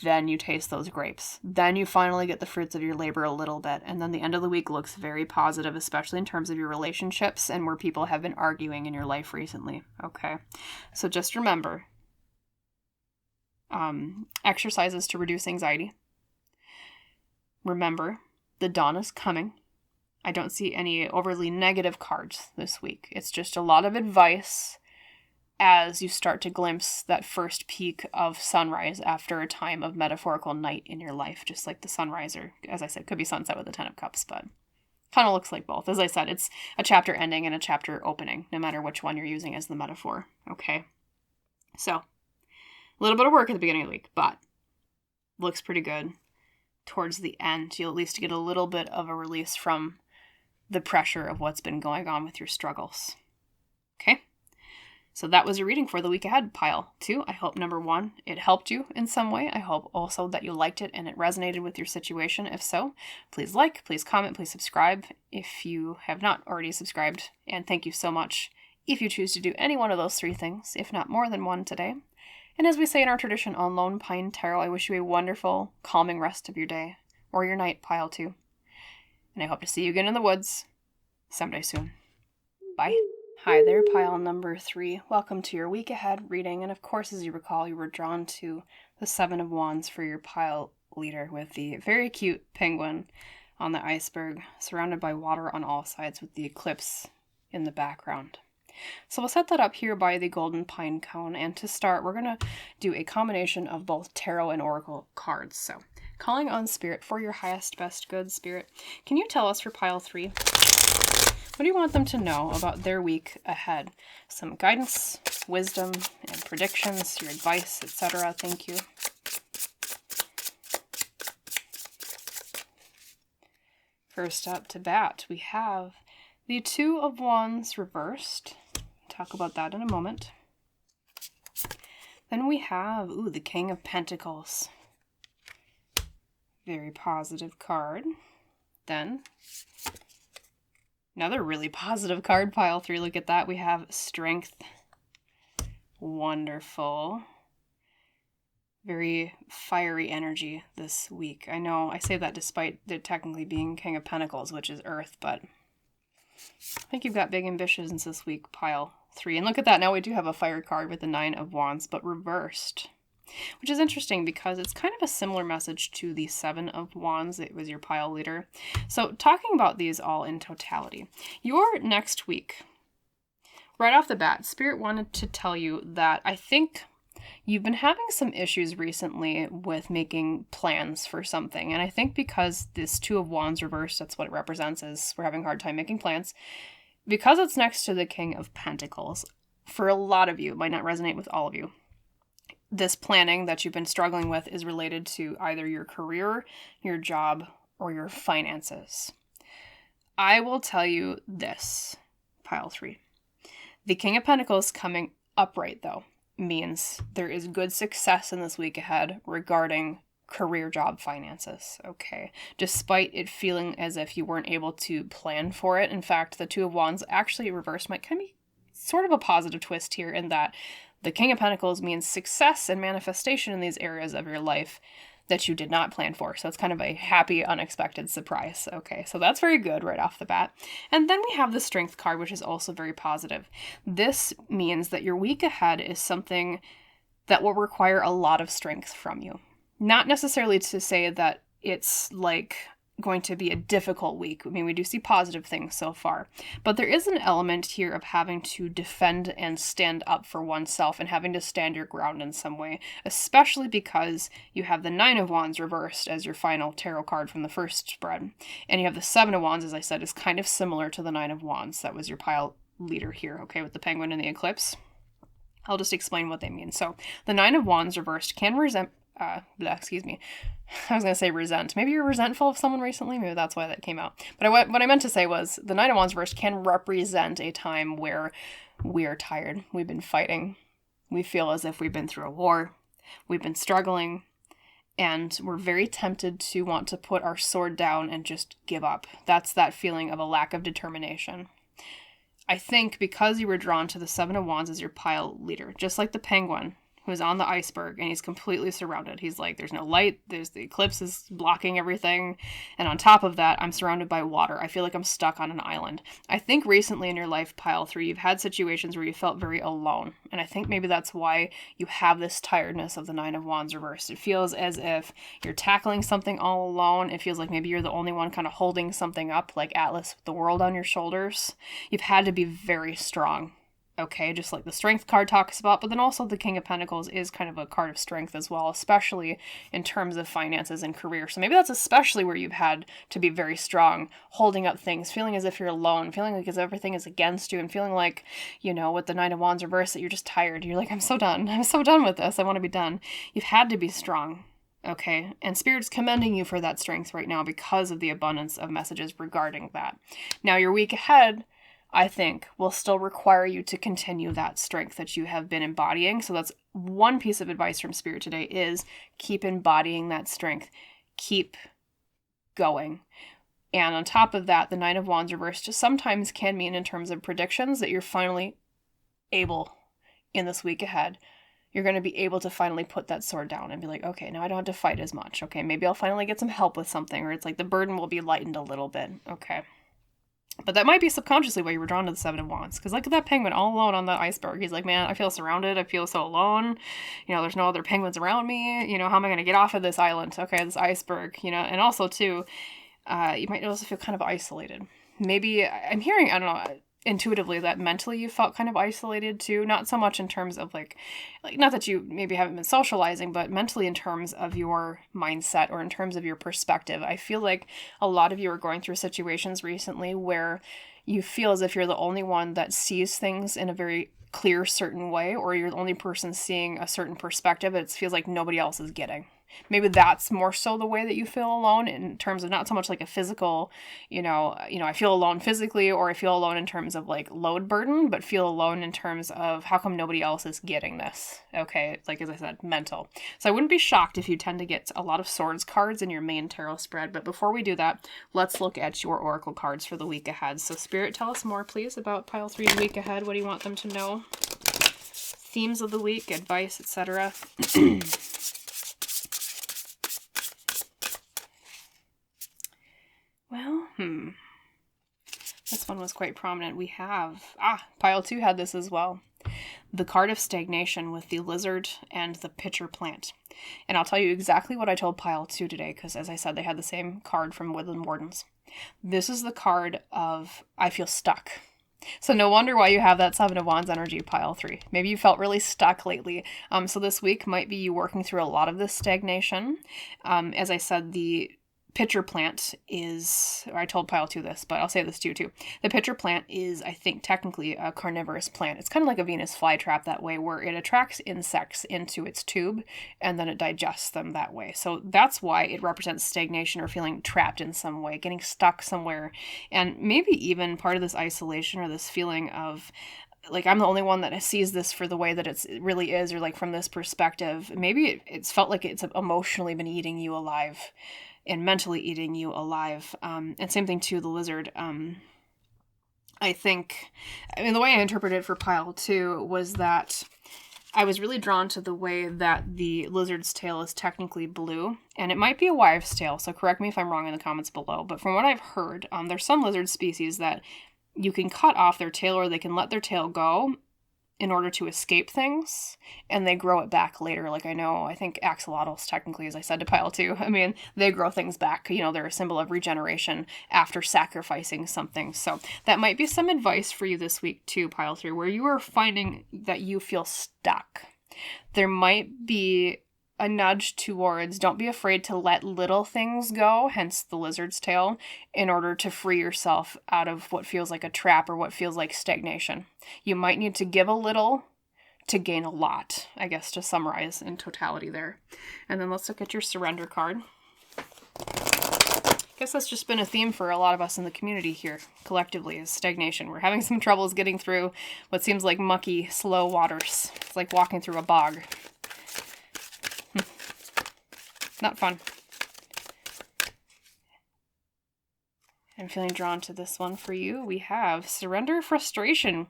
then you taste those grapes. Then you finally get the fruits of your labor a little bit. And then the end of the week looks very positive, especially in terms of your relationships and where people have been arguing in your life recently. Okay. So just remember, exercises to reduce anxiety. Remember, the dawn is coming. I don't see any overly negative cards this week. It's just a lot of advice as you start to glimpse that first peak of sunrise after a time of metaphorical night in your life, just like the sunrise, or as I said, could be sunset with the Ten of Cups, but kind of looks like both. As I said, it's a chapter ending and a chapter opening, no matter which one you're using as the metaphor, okay? So, a little bit of work at the beginning of the week, but looks pretty good. Towards the end, you'll at least get a little bit of a release from the pressure of what's been going on with your struggles, okay? So that was your reading for the week ahead, pile 2. I hope, number 1, it helped you in some way. I hope also that you liked it and it resonated with your situation. If so, please like, please comment, please subscribe if you have not already subscribed. And thank you so much if you choose to do any one of those 3 things, if not more than one today. And as we say in our tradition on Lone Pine Tarot, I wish you a wonderful, calming rest of your day or your night, pile 2. And I hope to see you again in the woods someday soon. Bye. Hi there, pile number 3. Welcome to your week ahead reading. And of course, as you recall, you were drawn to the 7 of Wands for your pile leader with the very cute penguin on the iceberg, surrounded by water on all sides with the eclipse in the background. So we'll set that up here by the golden pine cone. And to start, we're going to do a combination of both tarot and oracle cards. So calling on spirit for your highest, best good spirit. Can you tell us for pile 3? What do you want them to know about their week ahead? Some guidance, wisdom, and predictions, your advice, etc. Thank you. First up to bat, we have the 2 of Wands reversed. Talk about that in a moment. Then we have, the King of Pentacles. Very positive card. Then another really positive card, pile 3. Look at that. We have Strength. Wonderful. Very fiery energy this week. I know I say that despite it technically being King of Pentacles, which is Earth, but I think you've got big ambitions this week, pile 3. And look at that. Now we do have a fire card with the 9 of Wands, but reversed. Which is interesting because it's kind of a similar message to the 7 of Wands. It was your pile leader. So talking about these all in totality, your next week, right off the bat, Spirit wanted to tell you that I think you've been having some issues recently with making plans for something. And I think because this 2 of Wands reversed, that's what it represents, is we're having a hard time making plans. Because it's next to the King of Pentacles, for a lot of you, it might not resonate with all of you, this planning that you've been struggling with is related to either your career, your job, or your finances. I will tell you this, pile 3. The King of Pentacles coming upright, though, means there is good success in this week ahead regarding career, job, finances, okay? Despite it feeling as if you weren't able to plan for it. In fact, the 2 of Wands actually reversed might kind of be sort of a positive twist here in that the King of Pentacles means success and manifestation in these areas of your life that you did not plan for. So it's kind of a happy, unexpected surprise. Okay, so that's very good right off the bat. And then we have the Strength card, which is also very positive. This means that your week ahead is something that will require a lot of strength from you. Not necessarily to say that it's like going to be a difficult week. I mean, we do see positive things so far, but there is an element here of having to defend and stand up for oneself and having to stand your ground in some way, especially because you have the 9 of Wands reversed as your final tarot card from the first spread. And you have the 7 of Wands, as I said, is kind of similar to the 9 of Wands. That was your pile leader here, okay, with the penguin and the eclipse. I'll just explain what they mean. So the 9 of Wands reversed can excuse me. I was going to say resent. Maybe you're resentful of someone recently. Maybe that's why that came out. But what I meant to say was the Nine of Wands reversed can represent a time where we are tired. We've been fighting. We feel as if we've been through a war. We've been struggling. And we're very tempted to want to put our sword down and just give up. That's that feeling of a lack of determination. I think because you were drawn to the Seven of Wands as your pile leader, just like the penguin who's on the iceberg and he's completely surrounded. He's like, there's no light, the eclipse is blocking everything. And on top of that, I'm surrounded by water. I feel like I'm stuck on an island. I think recently in your life, pile 3, you've had situations where you felt very alone. And I think maybe that's why you have this tiredness of the Nine of Wands reversed. It feels as if you're tackling something all alone. It feels like maybe you're the only one kind of holding something up, like Atlas with the world on your shoulders. You've had to be very strong. Okay, just like the Strength card talks about, but then also the King of Pentacles is kind of a card of strength as well, especially in terms of finances and career. So maybe that's especially where you've had to be very strong, holding up things, feeling as if you're alone, feeling like as everything is against you, and feeling like, you know, with the Nine of Wands reversed, that you're just tired. You're like, I'm so done. I'm so done with this. I want to be done. You've had to be strong. Okay, and Spirit's commending you for that strength right now because of the abundance of messages regarding that. Now, your week ahead, I think, will still require you to continue that strength that you have been embodying. So that's one piece of advice from Spirit today is keep embodying that strength. Keep going. And on top of that, the Nine of Wands reversed just sometimes can mean in terms of predictions that you're finally able in this week ahead. You're going to be able to finally put that sword down and be like, okay, now I don't have to fight as much. Okay, maybe I'll finally get some help with something, or it's like the burden will be lightened a little bit. Okay. But that might be subconsciously why you were drawn to the Seven of Wands. Because look at that penguin all alone on the iceberg. He's like, man, I feel surrounded. I feel so alone. You know, there's no other penguins around me. You know, how am I going to get off of this island? Okay, this iceberg, you know. And also, too, you might also feel kind of isolated. Maybe, I'm hearing, I don't know, intuitively that mentally you felt kind of isolated too. Not so much in terms of like not that you maybe haven't been socializing, but mentally in terms of your mindset or in terms of your perspective. I feel like a lot of you are going through situations recently where you feel as if you're the only one that sees things in a very clear, certain way, or you're the only person seeing a certain perspective. It feels like nobody else is getting. Maybe that's more so the way that you feel alone in terms of not so much like a physical, I feel alone physically, or I feel alone in terms of like load burden, but feel alone in terms of how come nobody else is getting this. Okay, like as I said, mental. So I wouldn't be shocked if you tend to get a lot of swords cards in your main tarot spread. But before we do that, let's look at your oracle cards for the week ahead. So Spirit, tell us more, please, about pile 3 week ahead. What do you want them to know? Themes of the week, advice, etc. Well, this one was quite prominent. We have, pile 2 had this as well. The card of stagnation with the lizard and the pitcher plant. And I'll tell you exactly what I told pile 2 today, because as I said, they had the same card from Woodland Wardens. This is the card of, I feel stuck. So no wonder why you have that Seven of Wands energy, pile 3. Maybe you felt really stuck lately. So this week might be you working through a lot of this stagnation. As I said, the pitcher plant is, or I told pile 2 this, but I'll say this to you too. The pitcher plant is, I think, technically a carnivorous plant. It's kind of like a Venus flytrap that way, where it attracts insects into its tube and then it digests them that way. So that's why it represents stagnation or feeling trapped in some way, getting stuck somewhere. And maybe even part of this isolation or this feeling of like, I'm the only one that sees this for the way that it really is, or like from this perspective. Maybe it's felt like it's emotionally been eating you alive and mentally eating you alive. And same thing to the lizard. I think, the way I interpreted it for pile 2 was that I was really drawn to the way that the lizard's tail is technically blue, and it might be a wives' tail, so correct me if I'm wrong in the comments below, but from what I've heard, there's some lizard species that you can cut off their tail, or they can let their tail go in order to escape things, and they grow it back later. Like I think axolotls, technically, as I said to pile 2, they grow things back. They're a symbol of regeneration after sacrificing something. So that might be some advice for you this week too, pile 3, where you are finding that you feel stuck. There might be a nudge towards, don't be afraid to let little things go, hence the lizard's tail, in order to free yourself out of what feels like a trap or what feels like stagnation. You might need to give a little to gain a lot, I guess, to summarize in totality there. And then let's look at your surrender card. I guess that's just been a theme for a lot of us in the community here, collectively, is stagnation. We're having some troubles getting through what seems like mucky, slow waters. It's like walking through a bog. Not fun. I'm feeling drawn to this one for you. We have surrender frustration.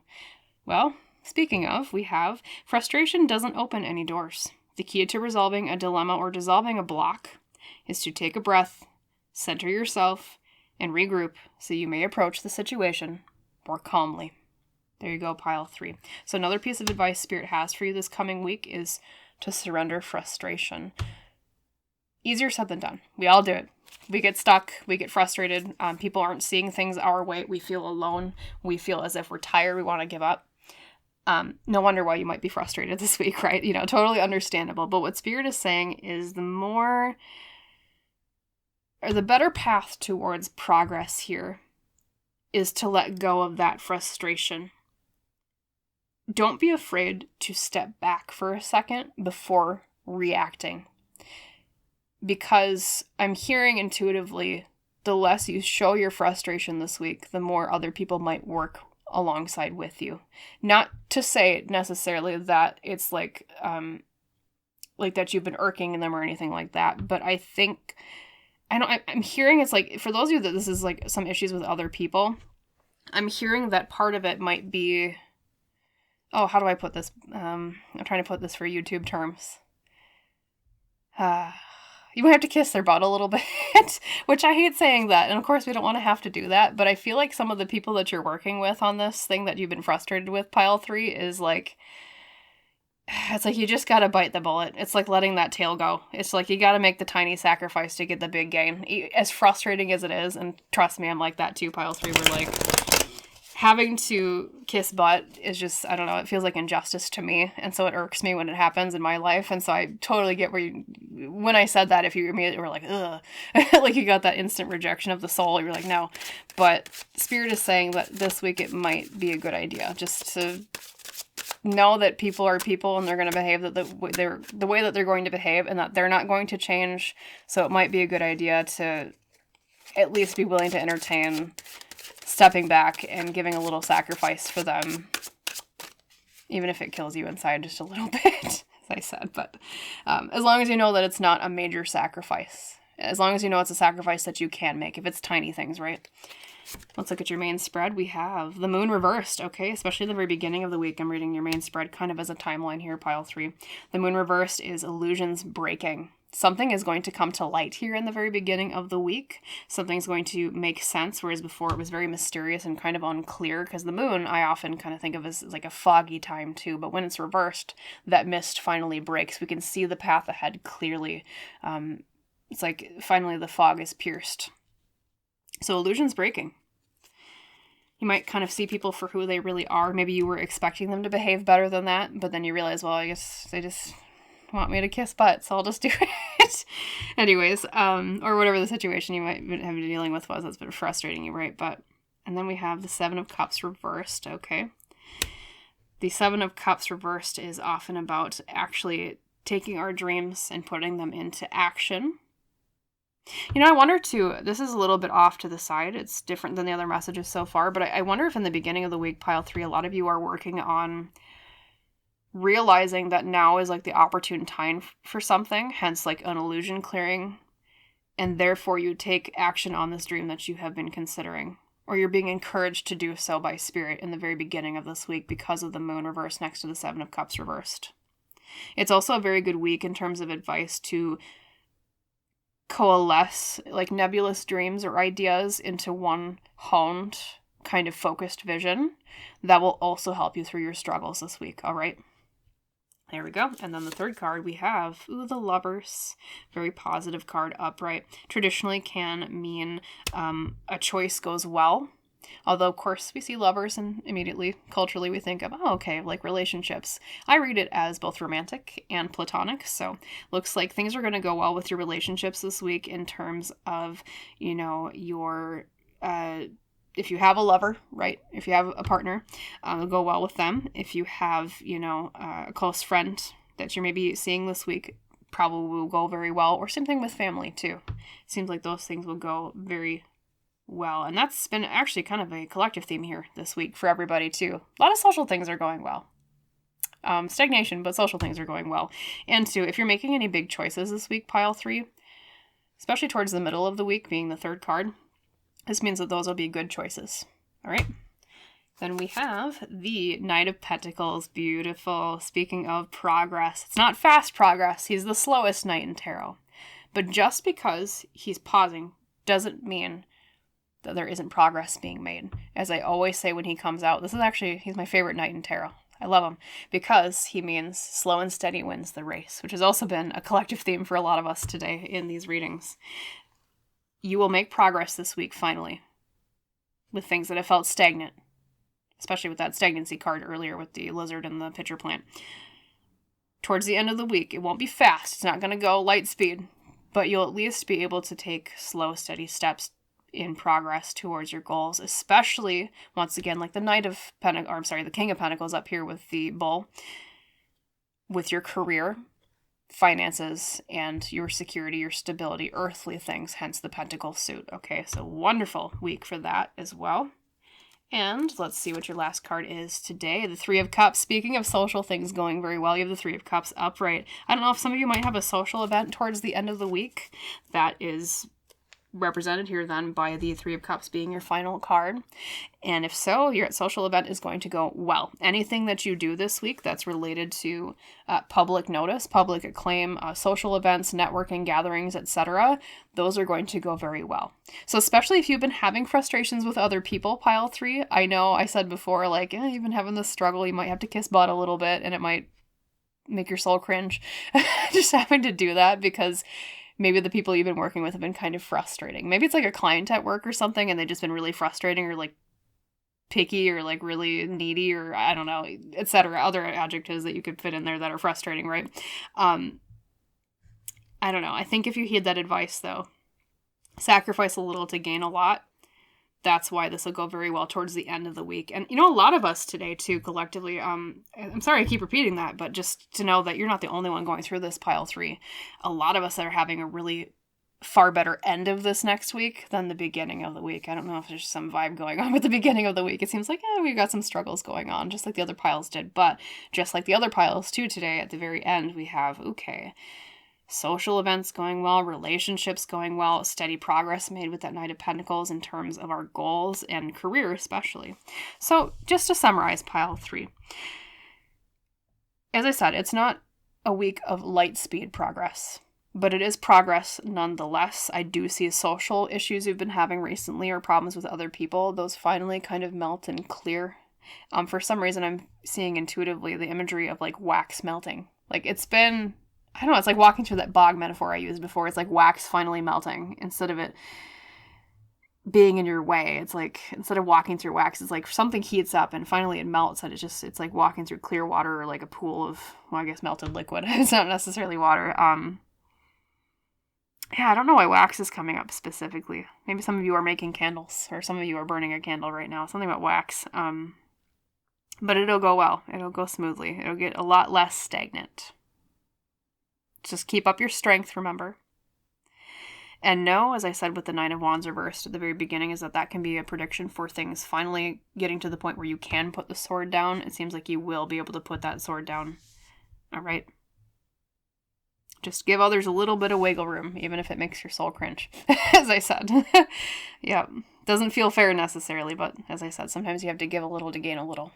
Well, speaking of, we have frustration doesn't open any doors. The key to resolving a dilemma or dissolving a block is to take a breath, center yourself, and regroup so you may approach the situation more calmly. There you go, pile 3. So another piece of advice Spirit has for you this coming week is to surrender frustration. Easier said than done. We all do it. We get stuck. We get frustrated. People aren't seeing things our way. We feel alone. We feel as if we're tired. We want to give up. No wonder why you might be frustrated this week, right? Totally understandable. But what Spirit is saying is the better path towards progress here is to let go of that frustration. Don't be afraid to step back for a second before reacting. Because I'm hearing intuitively, the less you show your frustration this week, the more other people might work alongside with you. Not to say necessarily that it's like that you've been irking them or anything like that, but I think, I'm hearing it's like, for those of you that this is like some issues with other people, I'm hearing that part of it might be, how do I put this? I'm trying to put this for YouTube terms. You might have to kiss their butt a little bit, which I hate saying that. And of course, we don't want to have to do that. But I feel like some of the people that you're working with on this thing that you've been frustrated with, pile 3, is like, it's like you just got to bite the bullet. It's like letting that tail go. It's like you got to make the tiny sacrifice to get the big gain. As frustrating as it is, and trust me, I'm like that too, pile 3. We're like, having to kiss butt is just, I don't know, it feels like injustice to me. And so it irks me when it happens in my life. And so I totally get when I said that, if you immediately were like, ugh, like you got that instant rejection of the soul, you're like, no. But Spirit is saying that this week it might be a good idea just to know that people are people and they're going to behave the way that they're going to behave, and that they're not going to change. So it might be a good idea to at least be willing to entertain stepping back and giving a little sacrifice for them, even if it kills you inside just a little bit, as I said. But as long as you know that it's not a major sacrifice, as long as you know it's a sacrifice that you can make, if it's tiny things, right? Let's look at your main spread. We have the moon reversed, okay? Especially the very beginning of the week. I'm reading your main spread kind of as a timeline here, pile 3. The moon reversed is illusions breaking. Something is going to come to light here in the very beginning of the week. Something's going to make sense, whereas before it was very mysterious and kind of unclear, because the moon I often kind of think of as like a foggy time too, but when it's reversed, that mist finally breaks. We can see the path ahead clearly. It's like finally the fog is pierced. So illusions breaking. You might kind of see people for who they really are. Maybe you were expecting them to behave better than that, but then you realize, well, I guess they just want me to kiss butt, so I'll just do it. Anyways, or whatever the situation you might have been dealing with was that's been frustrating you, right? And then we have the 7 of Cups reversed, okay? The 7 of Cups reversed is often about actually taking our dreams and putting them into action. I wonder too, this is a little bit off to the side. It's different than the other messages so far, but I wonder if in the beginning of the week, pile 3, a lot of you are working on realizing that now is like the opportune time for something, hence like an illusion clearing, and therefore you take action on this dream that you have been considering, or you're being encouraged to do so by Spirit in the very beginning of this week because of the moon reversed next to the 7 of Cups reversed. It's also a very good week in terms of advice to coalesce like nebulous dreams or ideas into one honed kind of focused vision that will also help you through your struggles this week. All right. There we go. And then the third card we have, the Lovers. Very positive card, upright. Traditionally can mean a choice goes well. Although, of course, we see lovers and immediately, culturally, we think of, okay, like relationships. I read it as both romantic and platonic. So looks like things are going to go well with your relationships this week in terms of, your if you have a lover, right? If you have a partner, it'll go well with them. If you have, a close friend that you're maybe seeing this week, probably will go very well. Or same thing with family too. It seems like those things will go very well. And that's been actually kind of a collective theme here this week for everybody too. A lot of social things are going well. Stagnation, but social things are going well. And two, if you're making any big choices this week, pile 3, especially towards the middle of the week being the third card, this means that those will be good choices. All right. Then we have the Knight of Pentacles. Beautiful. Speaking of progress, it's not fast progress. He's the slowest knight in tarot. But just because he's pausing doesn't mean that there isn't progress being made. As I always say when he comes out, he's my favorite knight in tarot. I love him because he means slow and steady wins the race, which has also been a collective theme for a lot of us today in these readings. You will make progress this week, finally, with things that have felt stagnant, especially with that stagnancy card earlier with the lizard and the pitcher plant. Towards the end of the week, it won't be fast. It's not going to go light speed, but you'll at least be able to take slow, steady steps in progress towards your goals, especially, once again, like the the King of Pentacles up here with the bull, with your career, finances, and your security, your stability, earthly things, hence the pentacle suit. Okay, so wonderful week for that as well. And let's see what your last card is today. The Three of Cups. Speaking of social things going very well, you have the Three of Cups upright. I don't know if some of you might have a social event towards the end of the week that is represented here then by the Three of Cups being your final card. And if so, your social event is going to go well. Anything that you do this week that's related to public notice, public acclaim, social events, networking, gatherings, etc., those are going to go very well. So especially if you've been having frustrations with other people, pile 3, I know I said before, you've been having this struggle, you might have to kiss butt a little bit and it might make your soul cringe just having to do that, because maybe the people you've been working with have been kind of frustrating. Maybe it's like a client at work or something and they've just been really frustrating or picky or really needy or I don't know, etc. Other adjectives that you could fit in there that are frustrating, right? I don't know. I think if you heed that advice though, sacrifice a little to gain a lot. That's why this will go very well towards the end of the week. And, a lot of us today, too, collectively, I'm sorry I keep repeating that, but just to know that you're not the only one going through this, pile 3. A lot of us are having a really far better end of this next week than the beginning of the week. I don't know if there's some vibe going on with the beginning of the week. It seems like, we've got some struggles going on, just like the other piles did. But just like the other piles, too, today, at the very end, we have, social events going well, relationships going well, steady progress made with that Knight of Pentacles in terms of our goals and career especially. So just to summarize pile 3. As I said, it's not a week of light speed progress, but it is progress nonetheless. I do see social issues you've been having recently or problems with other people. Those finally kind of melt and clear. For some reason, I'm seeing intuitively the imagery of wax melting. It's been... I don't know, it's like walking through that bog metaphor I used before. It's like wax finally melting instead of it being in your way. It's like, instead of walking through wax, it's like something heats up and finally it melts and it's like walking through clear water or like a pool of, melted liquid. It's not necessarily water. I don't know why wax is coming up specifically. Maybe some of you are making candles or some of you are burning a candle right now. Something about wax. But it'll go well. It'll go smoothly. It'll get a lot less stagnant. Just keep up your strength, remember. And know, as I said with the Nine of Wands reversed at the very beginning, is that can be a prediction for things finally getting to the point where you can put the sword down. It seems like you will be able to put that sword down. All right. Just give others a little bit of wiggle room, even if it makes your soul cringe, as I said. Yeah. Doesn't feel fair necessarily, but as I said, sometimes you have to give a little to gain a little.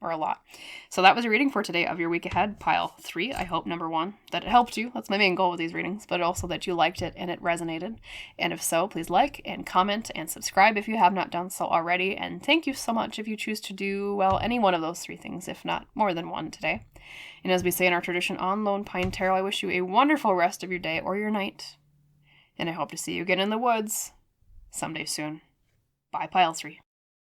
Or a lot. So that was your reading for today of your week ahead, pile 3. I hope, number 1, that it helped you. That's my main goal with these readings, but also that you liked it and it resonated. And if so, please like and comment and subscribe if you have not done so already. And thank you so much if you choose to do, any one of those 3 things, if not more than one today. And as we say in our tradition on Lone Pine Tarot, I wish you a wonderful rest of your day or your night. And I hope to see you again in the woods someday soon. Bye, pile 3.